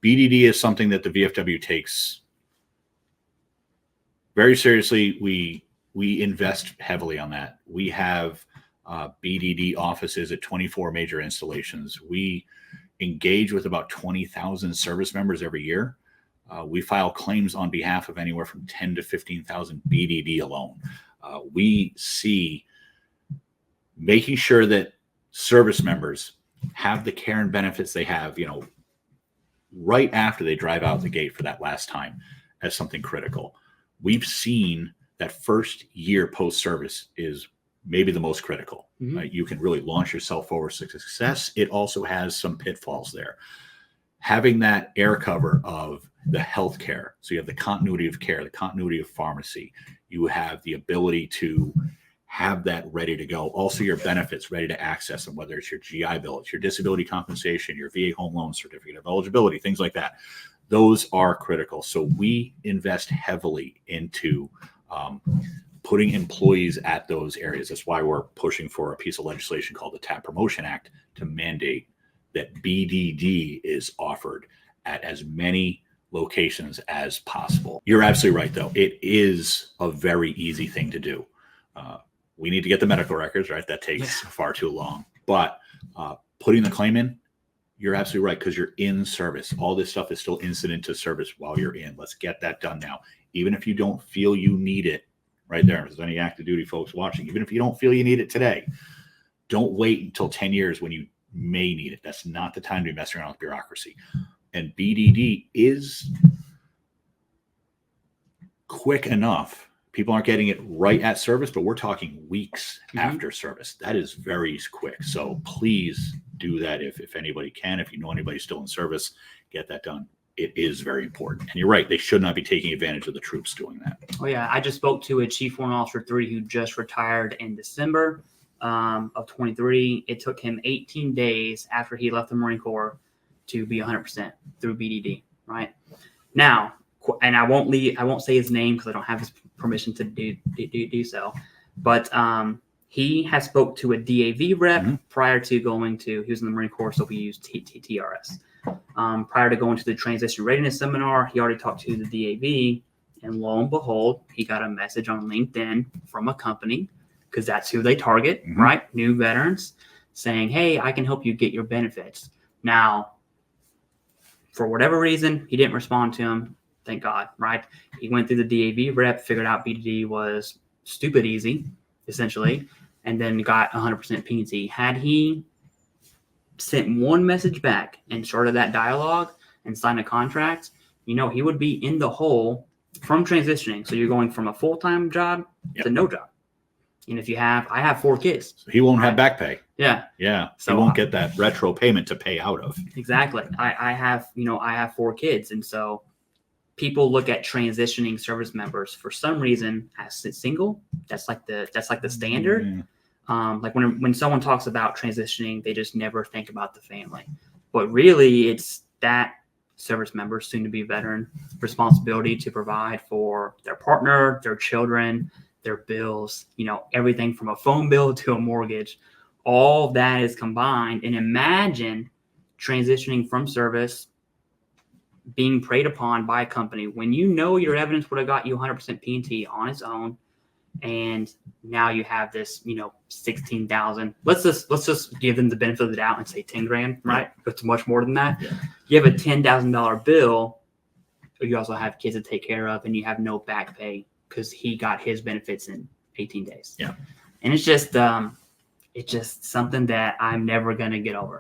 BDD is something that the VFW takes very seriously. We invest heavily on that. We have BDD offices at 24 major installations. We engage with about 20,000 service members every year. We file claims on behalf of anywhere from 10 to 15,000 BDD alone. We see making sure that service members have the care and benefits they have, right after they drive out the gate for that last time as something critical. We've seen that first year post-service is maybe the most critical. Mm-hmm. You can really launch yourself forward to success. It also has some pitfalls there. Having that air cover of the healthcare, so you have the continuity of care, the continuity of pharmacy, you have the ability to have that ready to go. Also your benefits ready to access them, whether it's your GI Bill, it's your disability compensation, your VA home loan certificate of eligibility, things like that. Those are critical. So we invest heavily into putting employees at those areas. That's why we're pushing for a piece of legislation called the TAP Promotion Act to mandate that BDD is offered at as many locations as possible. You're absolutely right, though. It is a very easy thing to do. We need to get the medical records, right? That takes far too long. But putting the claim in, you're absolutely right, because you're in service. All this stuff is still incident to service while you're in. Let's get that done now. Even if you don't feel you need it right there, if there's any active duty folks watching, even if you don't feel you need it today, don't wait until 10 years when you may need it. That's not the time to be messing around with bureaucracy. And BDD is quick enough. People aren't getting it right at service, but we're talking weeks after service. That is very quick. So please do that if anybody can. If you know anybody still in service, get that done. It is very important. And you're right, they should not be taking advantage of the troops doing that. Oh, yeah. I just spoke to a Chief Warrant Officer 3 who just retired in December of 23. It took him 18 days after he left the Marine Corps to be 100% through BDD, right? Now, and I won't say his name because I don't have his permission to do so, but he has spoke to a DAV rep prior to going to, he was in the Marine Corps, so we used TRS. Prior to going to the transition readiness seminar, he already talked to the DAV, and lo and behold, he got a message on LinkedIn from a company, because that's who they target, right? New veterans, saying, hey, I can help you get your benefits. Now, for whatever reason, he didn't respond to him. Thank God, right? He went through the DAV rep, figured out BDD was stupid easy, essentially, and then got 100% P&C. Had he sent one message back and started that dialogue and signed a contract, he would be in the hole from transitioning. So you're going from a full-time job to no job. And I have 4 kids. So he won't have back pay. Yeah. Yeah. So he won't get that retro payment to pay out of. Exactly. I have 4 kids. And so people look at transitioning service members for some reason as single. That's like the standard. Like when someone talks about transitioning, they just never think about the family. But really, it's that service member, soon to be veteran, responsibility to provide for their partner, their children, their bills, everything from a phone bill to a mortgage. All that is combined. And imagine transitioning from service, being preyed upon by a company when your evidence would have got you 100% P&T on its own, and now you have this 16,000. Let's just give them the benefit of the doubt and say 10 grand, right? It's much more than that. You have a $10,000 bill, but you also have kids to take care of, and you have no back pay because he got his benefits in 18 days. And it's just something that I'm never gonna get over.